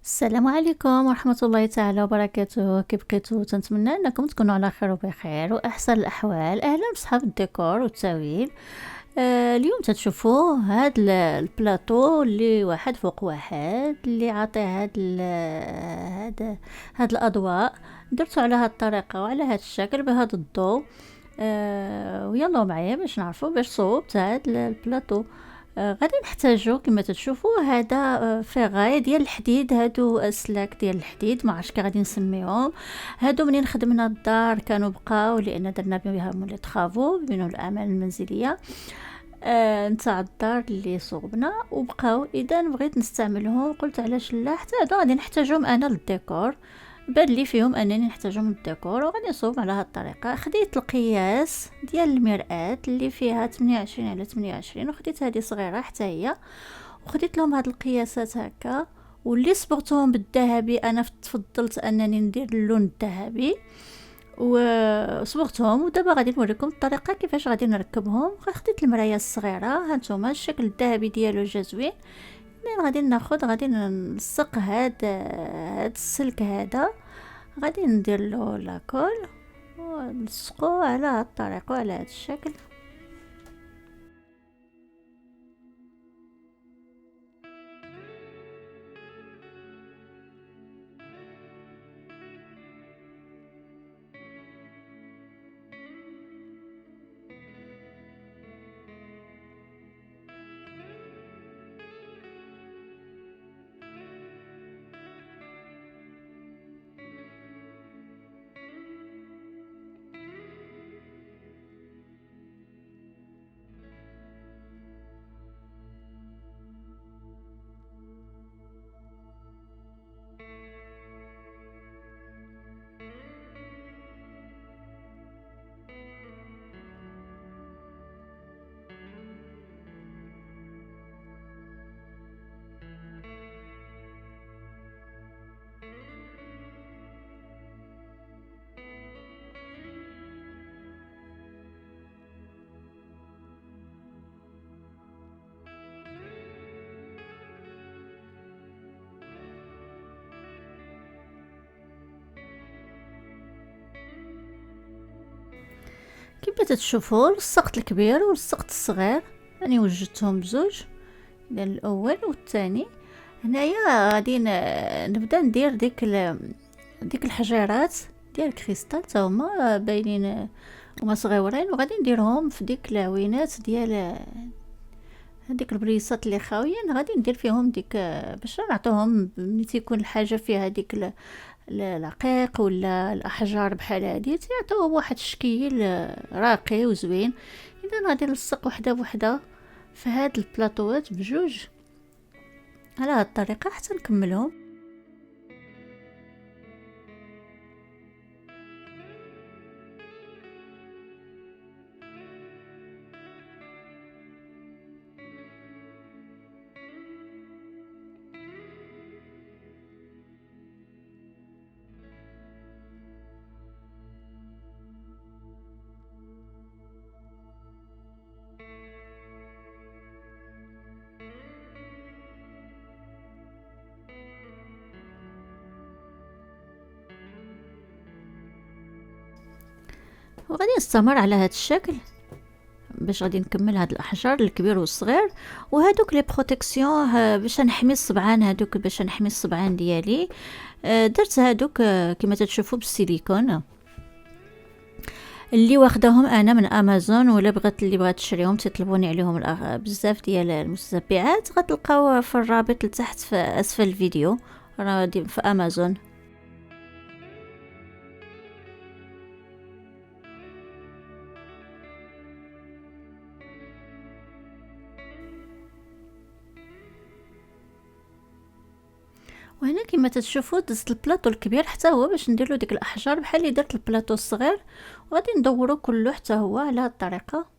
السلام عليكم ورحمة الله تعالى وبركاته. كيف بقيتو؟ تنتمنى انكم تكونوا على خير وبخير واحسن الاحوال. اهلا بصحاب الديكور والتاويل. اليوم تتشوفوا هاد البلاطو اللي واحد فوق واحد اللي عاطيه هاد الاضواء. درتو على هاد الطريقه وعلى هاد الشكل بهذا الضوء. ويلا معايا باش نعرفوا باش صوبت هاد البلاطو. غادي نحتاجو كما تشوفوا هذا فغاي ديال الحديد. هادو اسلاك ديال الحديد، ما عرفتش كي غادي نسميهم. هادو منين خدمنا الدار كانوا بقاو لان درنا بهم لي طرافو من الاعمال المنزليه نتاع الدار اللي صوبنا وبقاو. اذا بغيت نستعملهم قلت علاش لا، حتى هادو غادي نحتاجهم انا للديكور. بان لي فيهم انني نحتاجهم للديكور وغادي نصوب على هاد الطريقه. خديت القياس ديال المرآة اللي فيها 28 على 28 وخديت هذه صغيره حتى هي، وخديت لهم هاد القياسات هكا. واللي صبغتهم بالذهبي انا تفضلت انني ندير اللون الذهبي وصبغتهم. ودابا غادي نوريكم الطريقه كيفاش غادي نركبهم. خديت المرايه الصغيره، هانتوما الشكل الذهبي ديالو جا زوين. منين غادي ناخذ غادي نلصق هاد السلك هذا، غادي ندير له لاكول ونلصقو على هاد الطريقه وعلى هاد الشكل. كيف تتشوفوا لصقت الكبير ولصقت الصغير، راني وجدتهم بزوج، ديال الاول والثاني. هنايا غادي نبدا ندير ديك الحجيرات ديال الكريستال، تا هما باينين هما صغيورين، وغادي نديرهم في ديك العوينات ديال هذيك البريصات اللي خاويين. غادي ندير فيهم ديك باش نعطوهم ملي تيكون الحاجه فيها ديك العقيق ولا الاحجار بحال هادي تيعطيو واحد الشكل راقي وزوين. اذا غادي نلصق وحده بوحده في هاد البلاطوات بجوج على هاد الطريقه حتى نكملهم. وغادي نستمر على هاد الشكل باش غادي نكمل هاد الاحجار الكبير والصغير. وهادوك لي بروتيكسيون باش نحمي الصبعان، هادوك باش نحمي الصبعان ديالي. درت هادوك كما تشوفوا بالسيليكون اللي واخداهم انا من امازون، ولا اللي بغات تشريهم تطلبوني عليهم بزاف ديال المتتبعات. غتلقاو في الرابط لتحت في اسفل الفيديو، راه في امازون. وهنا كما تشوفوا دزت البلاطو الكبير حتى هو باش ندير له ديك الاحجار بحال اللي درت البلاطو الصغير، وغادي ندورو كله حتى هو على هذه الطريقه.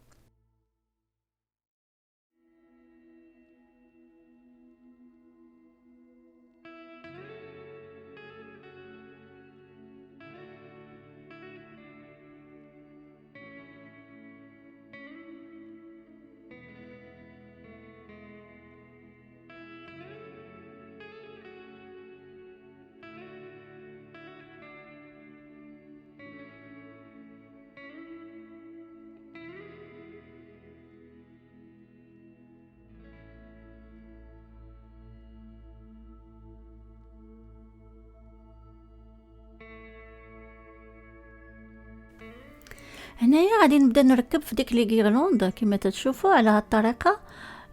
هنايا غادي نبدا نركب في ديك لي غيرلوند كما تتشوفوا على هاد الطريقه.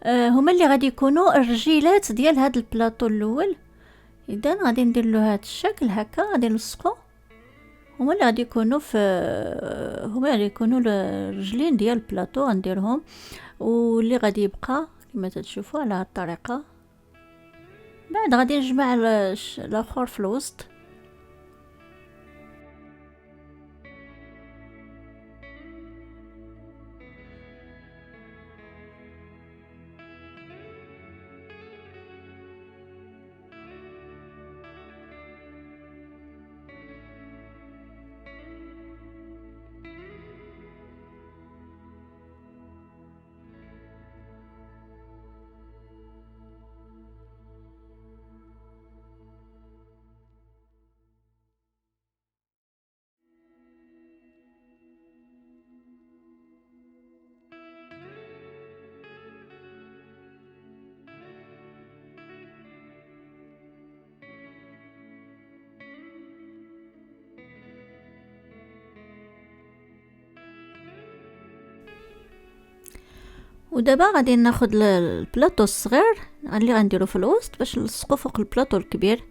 هما اللي غادي يكونوا الرجيلات ديال هاد البلاطو الاول. اذا غادي ندير له هاد الشكل هكا، غادي نلصقو. هما اللي غادي يكونوا في هما اللي يكونوا الرجلين ديال البلاطو غنديرهم، واللي غادي يبقى كما تتشوفوا على هاد الطريقه. بعد غادي نجمع الاخر في الوسط. ودابا غادي ناخذ البلاطو الصغير اللي غنديرو في الوسط باش نلصقو فوق البلاطو الكبير.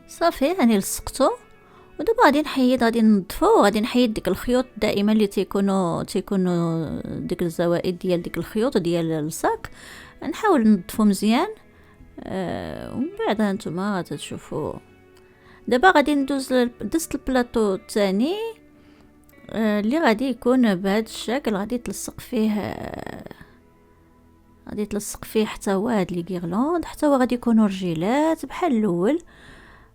صافي راني لصقته. ودابا غادي نحيد، غادي ننظفو، وغادي نحيد ديك الخيوط دائما اللي تيكونوا ديك الزوائد ديال ديك الخيوط ديال الصاك. نحاول ننظفو مزيان. ومن بعد هانتوما تشوفوا. دابا غادي دزت البلاطو الثاني اللي غادي يكون بهذا الشكل. غادي تلصق فيه حتى هو هاد لي غيرلوند، حتى هو غادي يكونوا رجيلات بحال الاول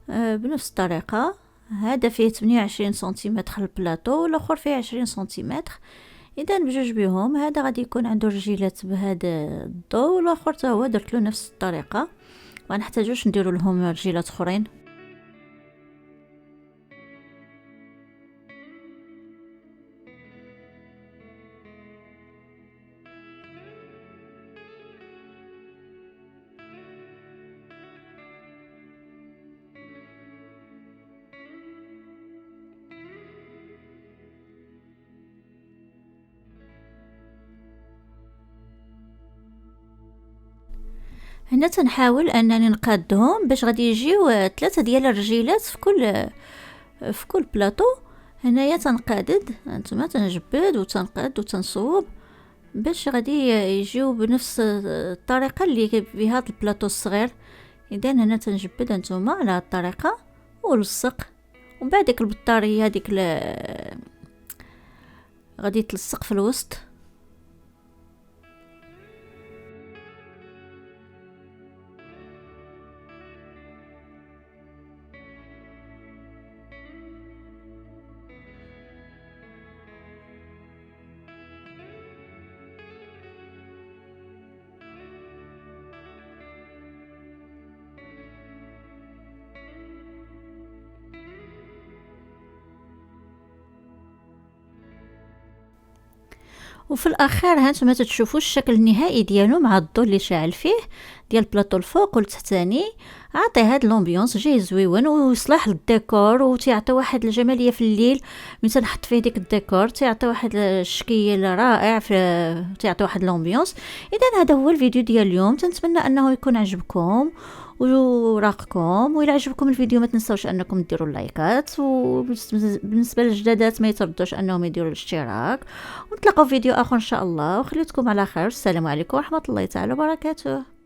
بنفس الطريقه. هذا فيه 28 سنتيمتر البلاطو والاخر فيه 20 سنتيمتر. اذا بجوج بهم، هذا غادي يكون عنده رجيلات بهذا الضو، والاخر حتى هو درت له نفس الطريقه. ما نحتاجوش نديروا لهم رجيلات اخرين. هنا تنحاول انني نقادهم باش غادي يجيو 3 ديال الرجيلات في كل بلاطو. هنايا تنقادد، انتما تنجبد وتنقاد وتنصوب باش غادي يجيو بنفس الطريقه اللي في هذا البلاطو الصغير. اذا هنا تنجبد انتما على هذه الطريقه ولصق. ومن بعد ديك البطاريه غادي تلصق في الوسط. وفي الاخير هانتوما تشوفوا الشكل النهائي ديالو مع الضوء اللي شاعل فيه ديال البلاطو الفوق والتحتاني. عطي هاد لومبيونس جاي زويون ويصلح للديكور وتيعطي واحد الجماليه في الليل. ملي تنحط فيه ديك الديكور تيعطي واحد الشكل رائع، تيعطي واحد لومبيونس. اذا هذا هو الفيديو ديال اليوم، تنتمنى انه يكون عجبكم وراقكم. وإلا عجبكم الفيديو ما تنسوش انكم ديروا اللايكات، وبالنسبه للجدادات ما يتردوش انهم يديروا الاشتراك. ونتلاقاو في فيديو اخر ان شاء الله، وخليتكم على خير. السلام عليكم ورحمه الله تعالى وبركاته.